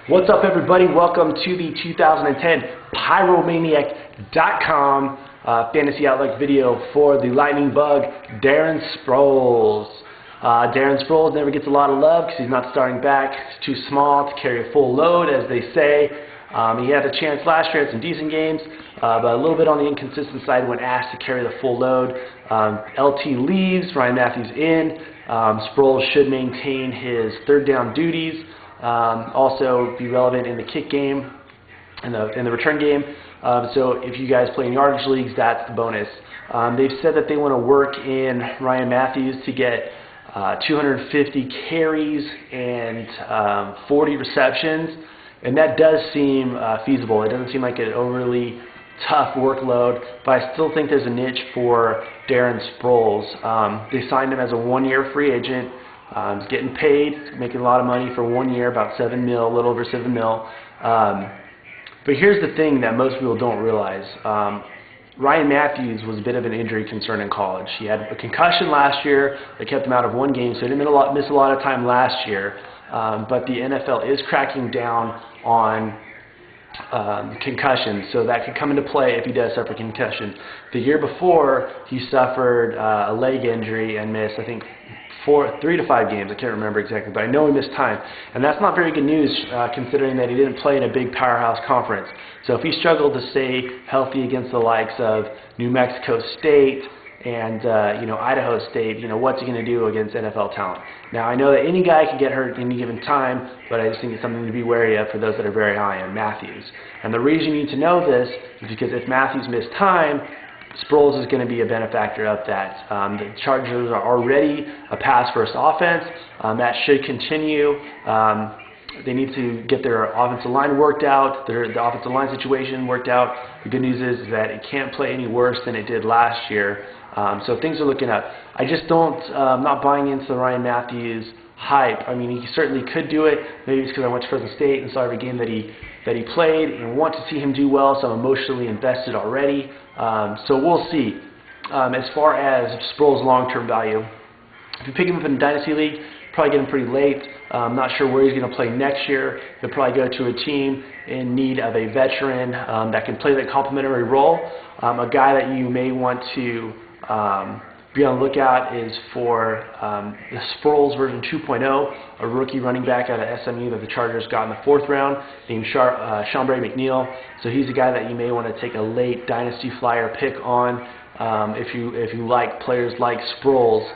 What's up, everybody? Welcome to the 2010 Pyromaniac.com fantasy outlook video for the lightning bug, Darren Sproles. Darren Sproles never gets a lot of love because he's not starting back. He's too small to carry a full load, as they say. He had a chance last year, had some decent games, but a little bit on the inconsistent side when asked to carry the full load. LT leaves, Ryan Matthews in. Sproles should maintain his third down duties, also be relevant in the kick game, in the return game. So if you guys play in yardage leagues, that's the bonus. They've said that they want to work in Ryan Matthews to get 250 carries and 40 receptions, and that does seem feasible. It doesn't seem like an overly tough workload, but I still think there's a niche for Darren Sproles. They signed him as a one-year free agent. He's getting paid, making a lot of money for 1 year, about $7 million, a little over $7 million. But here's the thing that most people don't realize. Ryan Matthews was a bit of an injury concern in college. He had a concussion last year that kept him out of one game, so he didn't miss a lot of time last year. But the NFL is cracking down on concussion, so that could come into play if he does suffer concussion. The year before, he suffered a leg injury and missed, I think, 3 to 5 games. I can't remember exactly, but I know he missed time. And that's not very good news considering that he didn't play in a big powerhouse conference. So if he struggled to stay healthy against the likes of New Mexico State and Idaho State, what's he going to do against NFL talent? Now, I know that any guy can get hurt at any given time, but I just think it's something to be wary of for those that are very high on Matthews. And the reason you need to know this is because if Matthews missed time, Sproles is going to be a benefactor of that. The Chargers are already a pass-first offense. That should continue. They need to get their offensive line worked out, the offensive line situation worked out. The good news is that it can't play any worse than it did last year. So things are looking up. I just don't, I'm not buying into the Ryan Matthews hype. I mean, he certainly could do it. Maybe it's because I went to Fresno State and saw every game that he played and want to see him do well, so I'm emotionally invested already. So we'll see. As far as Sproles' long-term value, if you pick him up in a dynasty league, probably get him pretty late. I'm not sure where he's going to play next year. He'll probably go to a team in need of a veteran that can play that complementary role. A guy that you may want to be on the lookout is for the Sproles version 2.0, a rookie running back out of SMU that the Chargers got in the 4th round, named Chambray McNeil. So he's a guy that you may want to take a late dynasty flyer pick on if you like players like Sproles.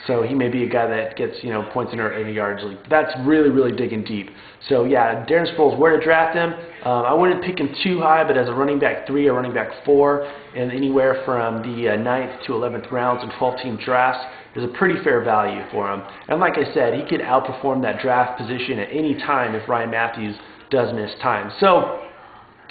So he may be a guy that gets points in a yardage league. That's really digging deep. So yeah, Darren Sproles, where to draft him? I wouldn't pick him too high, but as a running back 3 or running back 4, and anywhere from the 9th to 11th rounds in 12-team drafts, is a pretty fair value for him. And like I said, he could outperform that draft position at any time if Ryan Matthews does miss time. So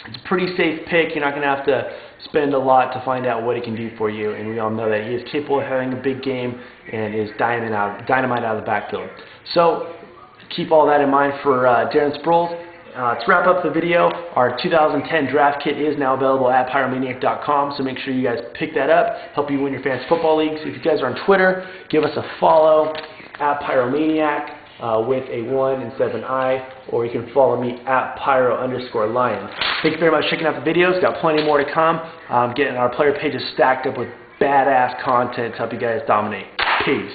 it's a pretty safe pick. You're not going to have to spend a lot to find out what he can do for you, and we all know that he is capable of having a big game and is dynamite out of the backfield. So keep all that in mind for Darren Sproles. To wrap up the video, our 2010 draft kit is now available at Pyromaniac.com, so make sure you guys pick that up, help you win your fantasy football leagues. If you guys are on Twitter, give us a follow at Pyromaniac. With a 1 instead of an I, or you can follow me at Pyro_Lion. Thank you very much for checking out the videos. Got plenty more to come. Getting our player pages stacked up with badass content to help you guys dominate. Peace.